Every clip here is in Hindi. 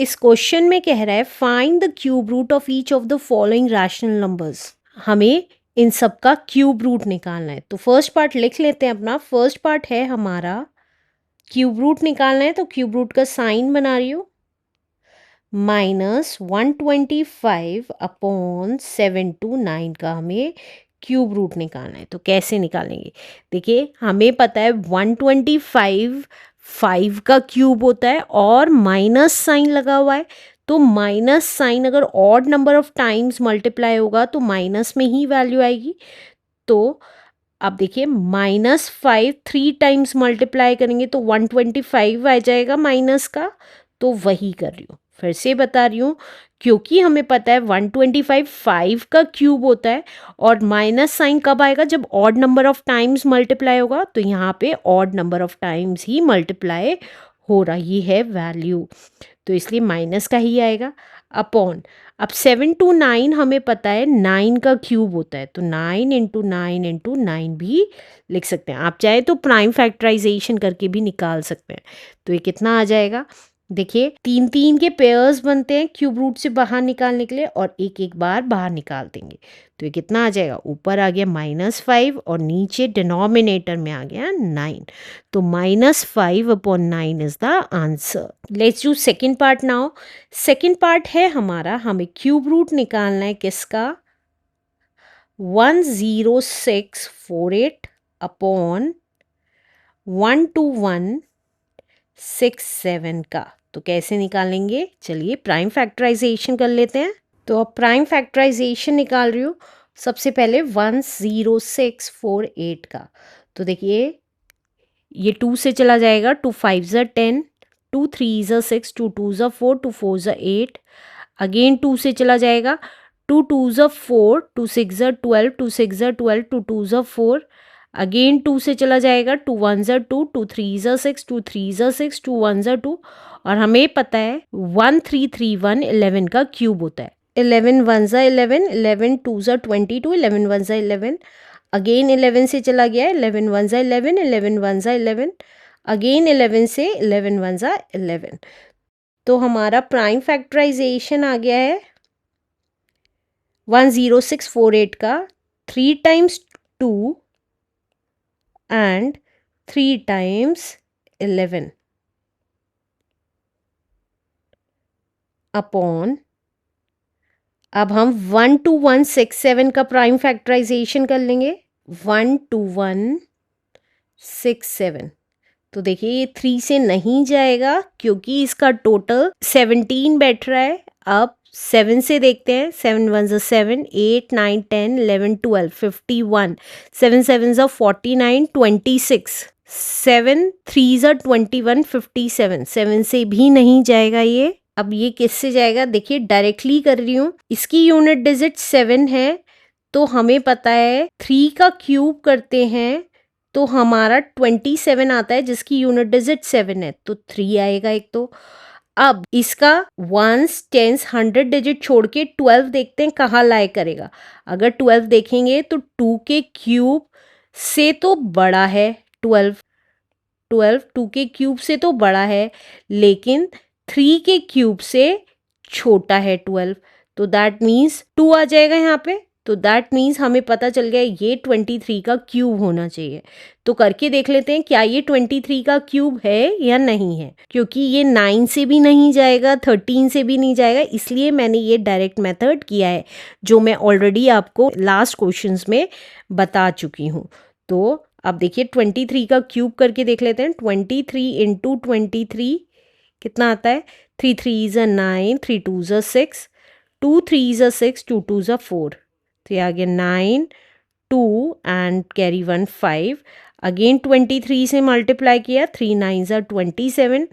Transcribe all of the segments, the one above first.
इस क्वेश्चन में कह रहा है find the cube root of each of the following rational numbers. हमें इन सब का क्यूब रूट निकालना है। तो फर्स्ट पार्ट लिख लेते हैं अपना। फर्स्ट पार्ट है हमारा क्यूब रूट निकालना है, तो क्यूब रूट का साइन बना रही हूँ। -125 अपॉन 729 का हमें क्यूब रूट निकालना है। तो कैसे निकालेंगे, देखिए हमें पता है 125 5 का क्यूब होता है और माइनस साइन लगा हुआ है, तो माइनस साइन अगर odd number of times multiply होगा तो माइनस में ही वैल्यू आएगी। तो अब देखिए -5 3 टाइम्स मल्टीप्लाई करेंगे तो 125 आ जाएगा माइनस का। तो वही कर रही हूँ, फिर से बता रही हूँ, क्योंकि हमें पता है 125 5 का क्यूब होता है और माइनस साइन कब आएगा, जब odd number of times multiply होगा। तो यहाँ पे odd number of times he multiply हो रही है वैल्यू, तो इसलिए माइनस का ही आएगा। अपॉन अब 7 to 9 हमें पता है 9 का क्यूब होता है, तो 9 × 9 × 9 भी लिख सकते हैं। आप चाहे तो प्राइम फैक्टराइजेशन करके भी निकाल सकते हैं। तो ये कितना आ जाएगा, देखिए 3 3 के पेयर्स बनते हैं क्यूब रूट से बाहर निकालने के लिए और एक एक बार बाहर निकाल देंगे। तो ये कितना आ जाएगा, ऊपर आ गया -5 और नीचे डिनोमिनेटर में आ गया 9। तो -5 upon 9 is the answer. Let's do second part now. Second part है हमारा, हमें क्यूब रूट निकालना है किसका, 10648 अपॉन 12167 का। तो कैसे निकालेंगे, चलिए प्राइम फैक्टराइजेशन कर लेते हैं। तो अब प्राइम फैक्टराइजेशन निकाल रही हूँ। सबसे पहले 10648 का, तो देखिए ये 2 से चला जाएगा, 2 5 ज़ा 10, 2 3 ज़ा 6, 2 2 ज़ा 4, 2 4 ज़ा 8, अगेन 2 से चला जाएगा, 2 2 ज़ा 4, 2 6 ज़ा 12, 2 6 ज़ा 12, 2 2 ज़ा 4, अगेन 2 से चला जाएगा, 2 1 ज़ा 2, 2 3 ज़ा 6, 2 3 ज़ा 6, 2 1 ज़ा 2, और हमें पता है 1331 11 का क्यूब होता है। 11 1 ज़ा 11, 11 2 ज़ा 22, 11 1 ज़ा 11, अगेन 11 से चला गया है, 11 1 ज़ा 11, 11 1 ज़ा 11, अगेन 11 से 11 1 ज़ा 11। तो हमारा प्राइम फैक्टराइजेशन आ गया है 10648 का 3 टाइम्स 2 एंड 3 टाइम्स 11 अपॉन, अब हम 12167 का प्राइम फैक्टराइजेशन कर लेंगे। 12167, तो देखिए ये 3 से नहीं जाएगा क्योंकि इसका टोटल 17 बैठ रहा है। अब 7 से देखते हैं, 7 1 ज़ा 7, 8 9 10 11 12 51, 7 7 ज़ा 49, 26, 7 3 ज़ा 21, 57, 7 से भी नहीं जाएगा ये। अब ये किससे जाएगा, देखिए डायरेक्टली कर रही हूँ, इसकी यूनिट डिजिट 7 है, तो हमें पता है 3 का क्यूब करते हैं तो हमारा 27 आता है जिसकी यूनिट डिजिट 7 है, तो 3 आएगा एक। तो अब इसका 1s 10s 100 डिजिट छोड़ के 12 देखते हैं कहाँ लाए करेगा। अगर 12 देखेंगे तो 2 के क्यूब से तो बड़ा है 12, 2 के क्यूब से तो बड़ा है, लेकिन 3 के क्यूब से छोटा है 12, तो दैट मीन्स 2 आ जाएगा यहाँ पे। तो दैट मीन्स हमें पता चल गया ये 23 का क्यूब होना चाहिए। तो करके देख लेते हैं क्या ये 23 का क्यूब है या नहीं है, क्योंकि ये 9 से भी नहीं जाएगा, 13 से भी नहीं जाएगा, इसलिए मैंने ये डायरेक्ट मेथड किया है जो मैं ऑलरेडी आपको लास्ट क्वेश्चंस में बता चुकी हूँ। तो अब देखिए 23 का क्यूब करके देख लेते हैं। 23 × 23 कितना आता है, 3 3 ज़ा 9, 3 2 ज़ा 6, 2 3 ज़ा 6, 2 2 ज़ा 4, तो ये आ गया 9 2 एंड कैरी 1 5, अगेन 23 से मल्टीप्लाई किया, 3 9 ज़ा 27,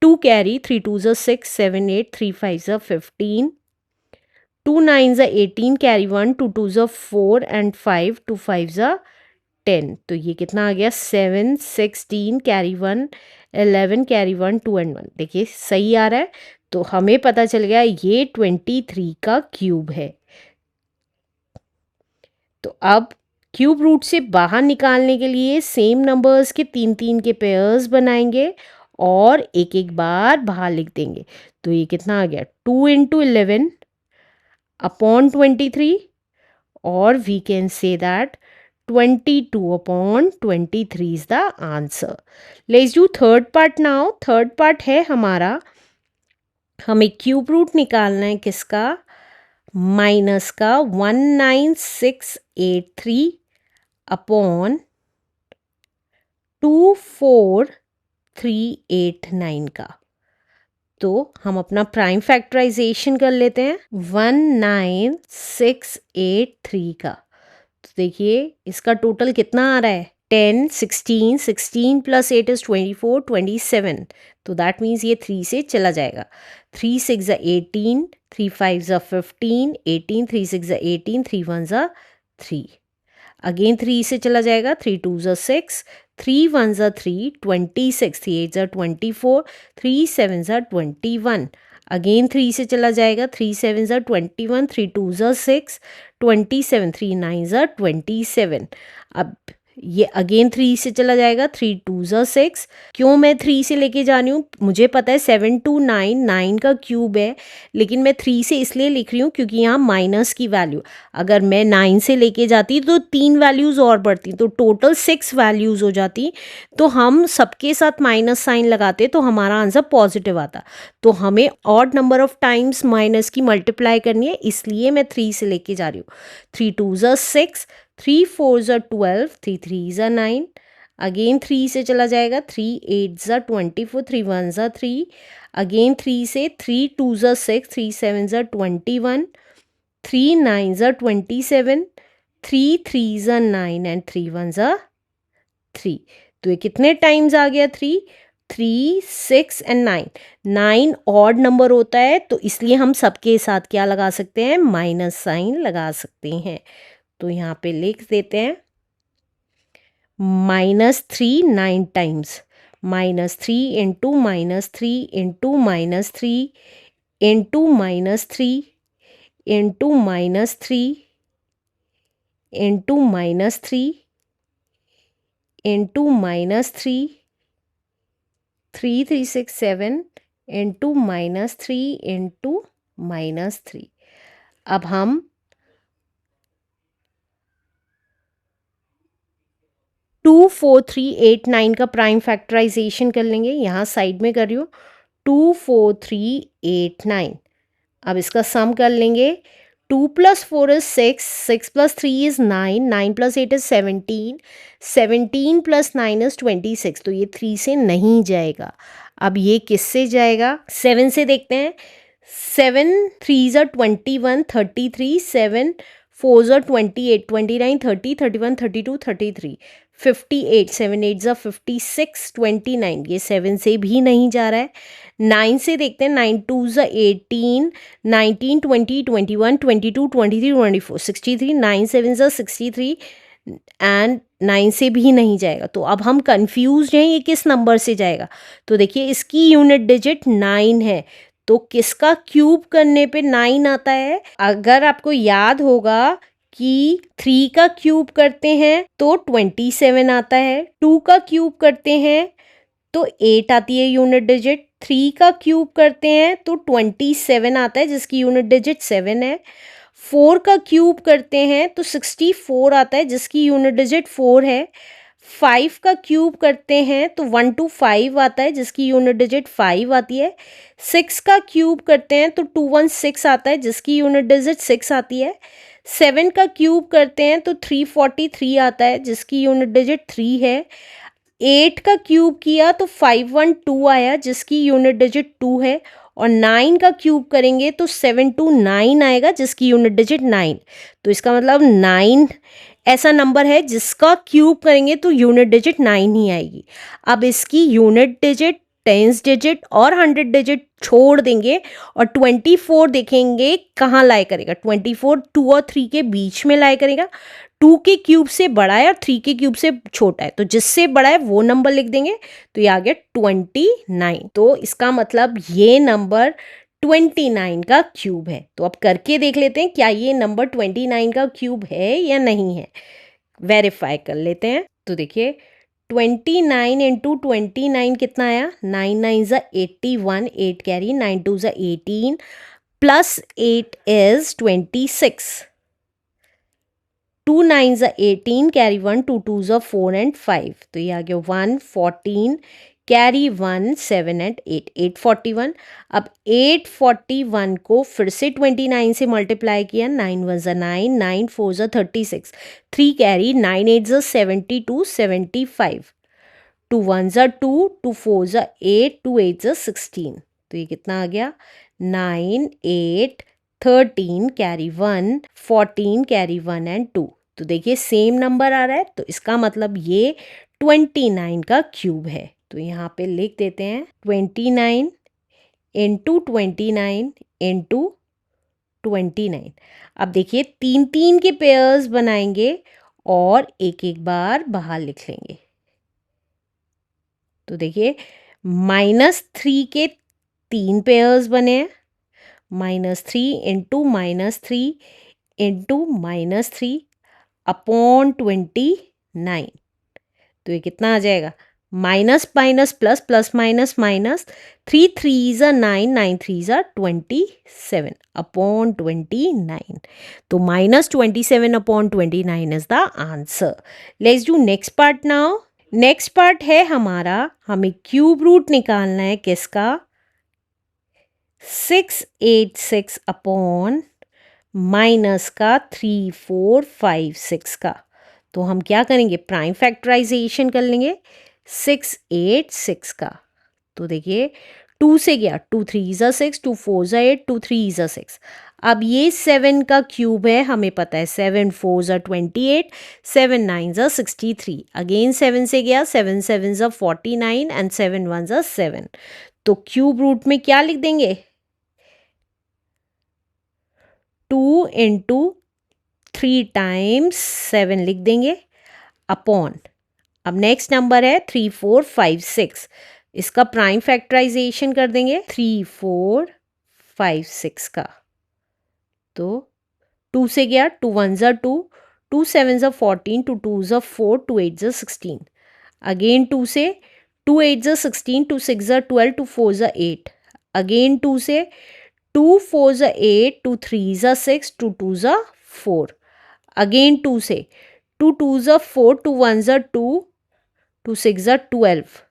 2 कैरी, 3 2 ज़ा 6 7 8, 3 5 ज़ा 15, 2 9 ज़ा 18, कैरी 1, 2 2 ज़ा 4 एंड 5, 2 5 ज़ा 10, तो ये कितना आ गया 7 16, कैरी 1 11, कैरी 1 2 एंड 1। देखिए सही आ रहा है, तो हमें पता चल गया ये 23 का क्यूब है। तो अब क्यूब रूट से बाहर निकालने के लिए सेम नंबर्स के 3 3 के पेयर्स बनाएंगे और एक एक बार बाहर लिख देंगे। तो तो ये कितना आ गया 2 इंटू 11 अपॉन 23 और we can say that 22 upon 23 is the answer. Let's do third part now. Third part है हमारा, हमें क्यूब रूट निकालना है किसका, माइनस का 19683 अपॉन 24389 का। तो हम अपना प्राइम फैक्टराइजेशन कर लेते हैं 19683 का। तो देखिए इसका टोटल कितना आ रहा है 10 16 16 प्लस 8 इज 24 27। तो दैट मीन्स ये 3 से चला जाएगा। 3 6 18 3 5 15 18 3 6 18 3 1 3। अगेन 3 से चला जाएगा 3 2 6 3 1 3 26 3 8 24 3 7 21। अगेन 3 से चला जाएगा 3 7 21 3 2 6 27 3 9 27। अब ये अगेन 3 से चला जाएगा 3 2 6। क्यों मैं 3 से लेके जा रही हूँ, मुझे पता है 7 2 9 9 का क्यूब है, लेकिन मैं 3 से इसलिए लिख रही हूँ क्योंकि यहाँ माइनस की वैल्यू, अगर मैं 9 से लेके जाती तो 3 वैल्यूज़ और बढ़ती, तो टोटल 6 वैल्यूज़ हो जाती। तो हम सबके साथ माइनस साइन लगाते तो हमारा आंसर पॉजिटिव आता। तो हमें odd number of times minus की मल्टीप्लाई करनी है, इसलिए मैं 3 से लेके जा रही हूँ। 3 2 6 3 4 12 3 3 9। अगेन 3 से चला जाएगा 3 8 24 3 1 3। अगेन 3 से 3 2 6 3 7 21 3 9 27 3 3 9 एंड 3 1 3। तो ये कितने टाइम्स आ गया 3 3 6 एंड 9। 9 ऑड नंबर होता है तो इसलिए हम सबके साथ क्या लगा सकते हैं, माइनस साइन लगा सकते हैं। तो यहाँ पे लिख देते हैं -3 9 times, -3 into -3 into -3 into -3 into -3 into -3 into -3 3 3 6 7 into -3 into -3। अब हम 24389 का प्राइम फैक्टराइजेशन कर लेंगे। यहाँ साइड में कर रही हूँ 24389। अब इसका सम कर लेंगे। 2 + 4 is 6, 6 + 3 is 9, 9 + 8 is 17, 17 + 9 is 26। तो ये 3 से नहीं जाएगा। अब ये किससे जाएगा, 7 से देखते हैं। 7 3 are 21 33, 7 4 are 28 29 30 31 32 33 58, 7 8 are 56 29। ये 7 से भी नहीं जा रहा है। 9 से देखते हैं। 9 2 are 18 19 20 21 22 23 24 63, 9 7 are 63 एंड 9 से भी नहीं जाएगा। तो अब हम कंफ्यूज हैं ये किस नंबर से जाएगा। तो देखिए इसकी यूनिट डिजिट 9 है, तो किसका क्यूब करने पे 9 आता है। अगर आपको याद होगा कि 3 का क्यूब करते हैं तो 27 आता है, 2 का क्यूब करते हैं तो 8 आती है यूनिट डिजिट, 3 का क्यूब करते हैं तो 27 आता है जिसकी यूनिट डिजिट 7 है, 4 का क्यूब करते हैं तो 64 आता है जिसकी यूनिट डिजिट 4 है, 5 का क्यूब करते हैं तो 125 आता है जिसकी यूनिट डिजिट 5 आती है, 6 का क्यूब करते हैं तो 216 आता है जिसकी यूनिट डिजिट 6 आती है, 7 का क्यूब करते हैं तो 343 आता है जिसकी यूनिट डिजिट 3 है, 8 का क्यूब किया तो 512 आया जिसकी यूनिट डिजिट 2 है, और 9 का क्यूब करेंगे तो 729 आएगा जिसकी यूनिट डिजिट 9। तो इसका मतलब 9 ऐसा नंबर है जिसका क्यूब करेंगे तो यूनिट डिजिट 9 ही आएगी। अब इसकी यूनिट डिजिट, टेंस डिजिट और 100 डिजिट छोड़ देंगे और 24 देखेंगे कहाँ लाई करेगा। 24 2 और 3 के बीच में लाई करेगा। 2 के क्यूब से बड़ा है और 3 के क्यूब से छोटा है, तो जिससे बड़ा है वो नंबर लिख देंगे। तो ये आ गया 29। तो इसका मतलब ये नंबर 29 का क्यूब है। तो अब करके देख लेते हैं क्या ये नंबर 29 का क्यूब है या नहीं है, वेरीफाई कर लेते हैं। तो देखिए 29 इंटू 29 कितना आया, 9 9 ज़ा 81, 8 कैरी, 9 2 ज़ा 18 प्लस 8 इज 26, 2 9 ज़ा 18 कैरी 1, 2 2 ज़ा 4 एंड 5, तो ये आ गया 1 14 कैरी 1 7 एंड 8, 841। अब 841 को फिर से 29 से मल्टीप्लाई किया, 9 1 ज़ा 9, 9 4 ज़ा 36, 3 कैरी, 9 8 ज़ा 72, 75, 2 1 ज़ा 2, 2 4 ज़ा 8, 2 8 ज़ा 16, तो ये कितना आ गया 9 8 13 कैरी 1, 14 कैरी 1 एंड 2, तो देखिए सेम नंबर आ रहा है, तो इसका मतलब ये 29 का क्यूब है। तो यहाँ पे लिख देते हैं 29 इंटू 29 इंटू 29। अब देखिए 3 3 के पेयर्स बनाएंगे और एक एक बार बाहर लिख लेंगे। तो देखिए -3 के 3 पेयर्स बने हैं, -3 इंटू -3 इंटू -3 अपॉन 29, तो ये कितना आ जाएगा, minus minus plus plus minus minus, 3 3 ज़ा 9, 9 3 ज़ा 27 अपॉन 29, तो -27 upon 29 is the answer. Let's do next part now. Next part है हमारा, हमें क्यूब रूट निकालना है किसका, 686 अपॉन माइनस का 3456 का। तो हम क्या करेंगे, प्राइम फैक्टराइजेशन कर लेंगे 686 का। तो देखिए 2 से गया, 2 3 ज़ा 6, 2 4 ज़ा 8, 2 3 ज़ा 6। अब ये 7 का क्यूब है, हमें पता है 7 4 ज़ा 28, 7 9 ज़ा 63, अगेन 7 से गया, 7 7 ज़ा 49 एंड 7 1 ज़ा 7। तो क्यूब रूट में क्या लिख देंगे, 2 इंटू 3 टाइम्स 7 लिख देंगे अपॉन, अब नेक्स्ट नंबर है 3 4 5 6, इसका प्राइम फैक्टराइजेशन कर देंगे 3 4 5 6 का। तो 2 से गया, 2 1 ज़ा 2, 2 7 ज़ा 14, 2 2 ज़ा 4, 2 8 ज़ा 16, अगेन 2 से, 2 8 ज़ा 16, 2 6 ज़ा 12, 2 4 ज़ा 8, अगेन 2 से, 2 4 ज़ा 8, 2 3 ज़ा 6, 2 2 ज़ा 4, अगेन 2 से, 2 2 ज़ा 4, 2 1 ज़ा 2, 2 6 ज़ा 12।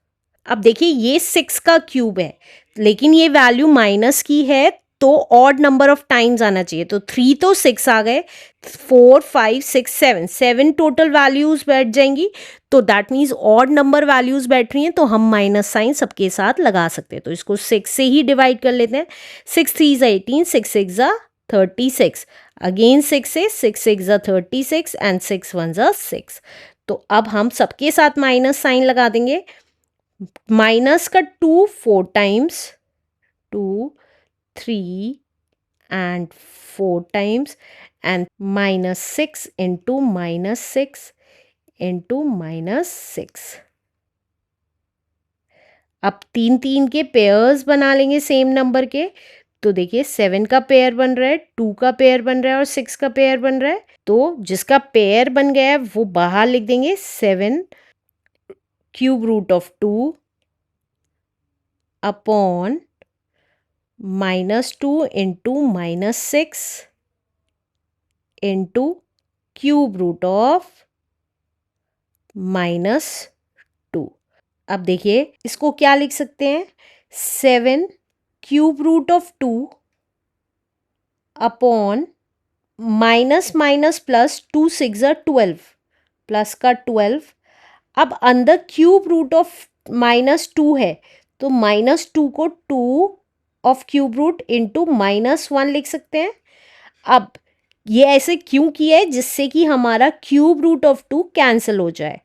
अब देखिए ये 6 का क्यूब है, लेकिन ये वैल्यू माइनस की है, तो ऑड नंबर ऑफ टाइम्स आना चाहिए। तो 3 तो 6 आ गए, 4 5 6 7 7 टोटल वैल्यूज बैठ जाएंगी, तो that means odd number values बैठ रही हैं, तो हम माइनस साइन सबके साथ लगा सकते हैं। तो इसको 6 से ही डिवाइड कर लेते हैं, 6 3 ज़ा 18, 6 6 ज़ा 36, अगेन 6 से, 6 6 ज़ा 36 एंड 6 1 ज़ा 6। तो अब हम सबके साथ माइनस साइन लगा देंगे, माइनस का 2 4 times, 2 3 and 4 times, and -6 into -6 into -6। अब 3 3 के पेयर्स बना लेंगे सेम नंबर के। तो देखिए 7 का पेयर बन रहा है, 2 का पेयर बन रहा है और 6 का पेयर बन रहा है। तो जिसका पेयर बन गया है वो बाहर लिख देंगे, 7 cube root of 2 upon -2 into -6 into cube root of -2। अब देखिए इसको क्या लिख सकते हैं, 7 cube root of 2 upon minus minus plus, 2 6 ज़ा 12, प्लस का 12। अब अंदर क्यूब रूट ऑफ -2 है, तो -2 को 2 ऑफ क्यूब रूट इंटू -1 लिख सकते हैं। अब ये ऐसे क्यों किया है, जिससे कि हमारा क्यूब रूट ऑफ 2 कैंसिल हो जाए,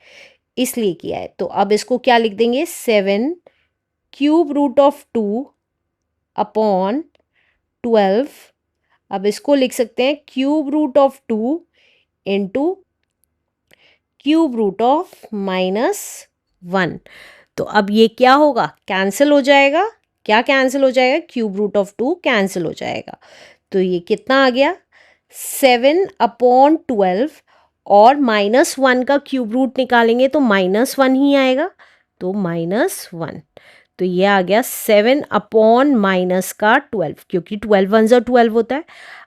इसलिए किया है। तो अब इसको क्या लिख देंगे, 7 क्यूब रूट ऑफ 2 अपॉन 12। अब इसको लिख सकते हैं cube root of 2 into cube root of -1। तो अब ये क्या होगा, कैंसिल हो जाएगा। क्या कैंसिल हो जाएगा, क्यूब रूट ऑफ 2 कैंसिल हो जाएगा। तो ये कितना आ गया, 7 अपॉन 12 और -1 का क्यूब रूट निकालेंगे तो -1 ही आएगा, तो -1। तो ये आ गया 7 अपॉन माइनस का 12, क्योंकि 12 वन ज़ा 12 होता है।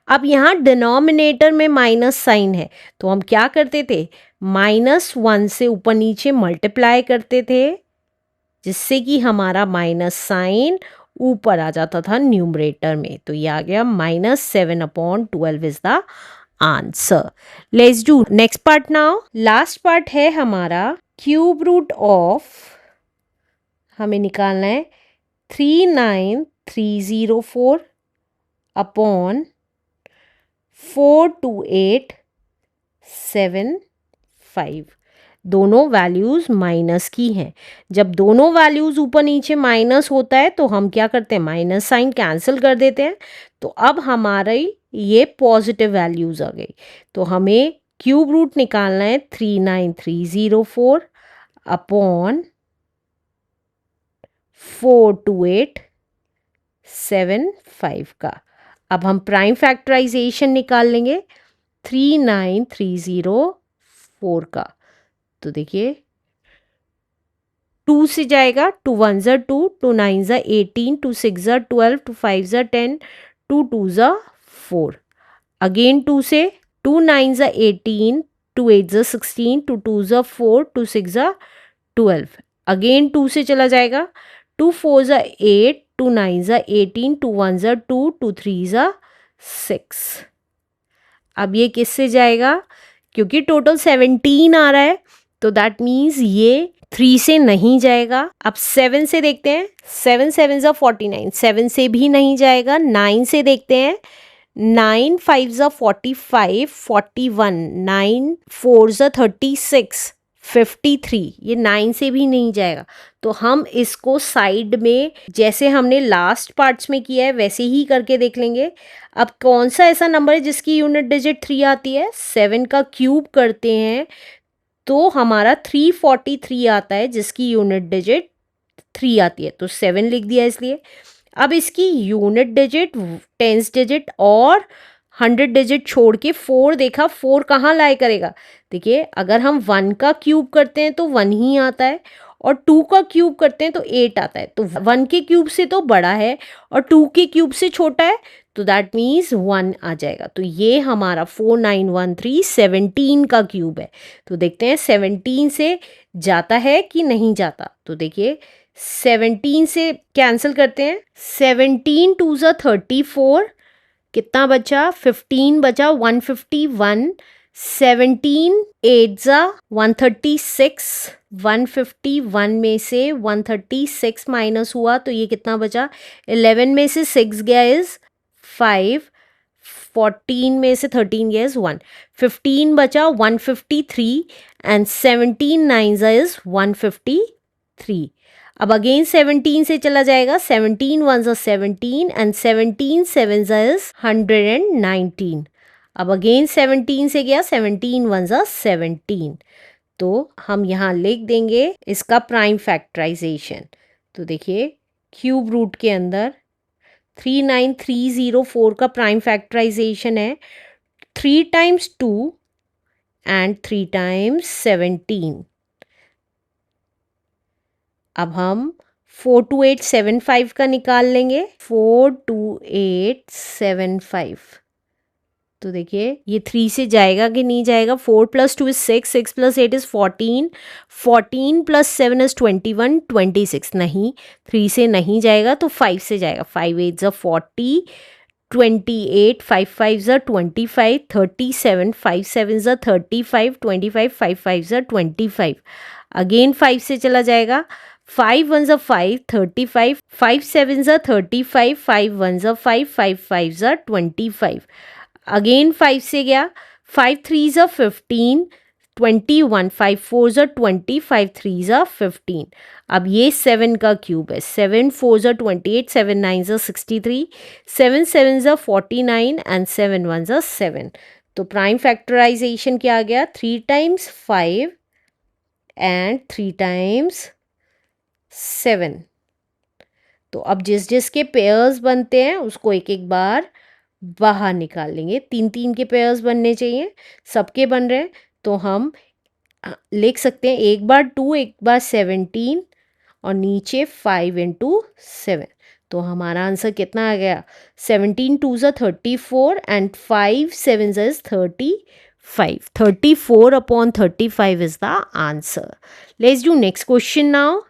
अब यहाँ डिनोमिनेटर में माइनस साइन है, तो हम क्या करते थे, -1 से ऊपर नीचे मल्टीप्लाई करते थे, जिससे कि हमारा माइनस साइन ऊपर आ जाता था न्यूमरेटर में। तो ये आ गया -7 upon 12 is the answer. Let's do next part now. Last part है हमारा क्यूब रूट ऑफ, हमें निकालना है 39304 अपॉन 42875। दोनों वैल्यूज़ माइनस की हैं। जब दोनों वैल्यूज़ ऊपर नीचे माइनस होता है तो हम क्या करते हैं, माइनस साइन कैंसिल कर देते हैं। तो अब हमारी ये पॉजिटिव वैल्यूज़ आ गई। तो हमें क्यूब रूट निकालना है 39304 अपॉन 42875 का। अब हम प्राइम फैक्टराइजेशन निकाल लेंगे 39304 का। तो देखिए 2 से जाएगा, 2 1 ज़ा 2, 2 9 ज़ा 18, 2 6 ज़ा 12, 2 5 ज़ा 10, 2 2 ज़ा 4। अगेन 2 से, 2 9 ज़ा 18, 2 8 ज़ा 16, 2 2 ज़ा 4, 2 6 ज़ा 12। अगेन 2 से चला जाएगा, 2 4 ज़ा 8, 2 9 ज़ा 18, 2 1 ज़ा 2, 2 3 ज़ा 6। अब ये किससे जाएगा, क्योंकि टोटल 17 आ रहा है, तो दैट मीन्स ये 3 से नहीं जाएगा। अब 7 से देखते हैं, 7 7 ज़ा 49, 7 से भी नहीं जाएगा। 9 से देखते हैं, 9 5 ज़ा 45, 41, 9 4 ज़ा 36, 53, ये 9 से भी नहीं जाएगा। तो हम इसको साइड में, जैसे हमने लास्ट पार्ट्स में किया है वैसे ही करके देख लेंगे। अब कौन सा ऐसा नंबर है जिसकी यूनिट डिजिट 3 आती है, 7 का क्यूब करते हैं तो हमारा 343 आता है, जिसकी यूनिट डिजिट 3 आती है, तो 7 लिख दिया इसलिए। अब इसकी यूनिट डिजिट, टेंस डिजिट और 100 डिजिट छोड़ के 4 देखा, 4 कहाँ लाए करेगा। देखिए अगर हम 1 का क्यूब करते हैं तो 1 ही आता है, और 2 का क्यूब करते हैं तो 8 आता है। तो 1 के क्यूब से तो बड़ा है और 2 के क्यूब से छोटा है, तो दैट मीन्स 1 आ जाएगा। तो ये हमारा 4913 17 का क्यूब है। तो देखते हैं 17 से जाता है कि नहीं जाता। तो देखिए 17 से कैंसिल करते हैं, 17 2 ज़ा 34, कितना बचा, 15 बचा, 151, 17 8 ज़ा 136, 151 में से 136 माइनस हुआ तो ये कितना बचा, 11 में से 6 गया इज 5, 14 में से 13 गया इज 1, 15 बचा 153 एंड 17 9 ज़ा इज 153। अब अगेन 17 से चला जाएगा, 17 1 ज़ा 17 एंड 17 7 ज़ा इज 119। अब अगेन 17 से गया, 17 1 ज़ा 17। तो हम यहाँ लिख देंगे इसका प्राइम फैक्टराइजेशन। तो देखिए क्यूब रूट के अंदर 39304 का प्राइम फैक्टराइजेशन है 3 टाइम्स 2 एंड 3 टाइम्स 17। अब हम 42875 का निकाल लेंगे, 42875। तो देखिए ये 3 से जाएगा कि नहीं जाएगा, 4 + 2 इज 6, 6 + 8 इज 14, 14 + 7 इज 21, 26 नहीं, 3 से नहीं जाएगा तो 5 से जाएगा, 5 8 ज़ा 40, 28 5 5 ज़ा 25, 37 5 7 ज़ा 35, 25 5 5 ज़ा 25। अगेन 5 से चला जाएगा, 5 1 ज़ा 5, 35, 5 7 ज़ा 35, 5 1 ज़ा 5, 5 5 ज़ा 25। अगेन 5 से गया, 5 3 ज़ा 15, 21, 5 4 ज़ा 20, 5 3 ज़ा 15। अब ये 7 का क्यूब है, 7 4 ज़ा 28, 7 9 ज़ा 63, 7 7 ज़ा 49 एंड 7 1 ज़ा 7। तो प्राइम फैक्टराइजेशन क्या आ गया, 3 टाइम्स 5 एंड 3 टाइम्स 7। तो अब जिस जिसके पेयर्स बनते हैं उसको एक एक बार बाहर निकाल लेंगे, 3 3 के पेयर्स बनने चाहिए, सबके बन रहे हैं। तो हम लिख सकते हैं एक बार 2 एक बार 17 और नीचे 5 इंटू 7। तो हमारा आंसर कितना आ गया? 17 2 ज़ा 34 and 5 7 is 35। 34 upon 35 is the answer. Let's do next question now.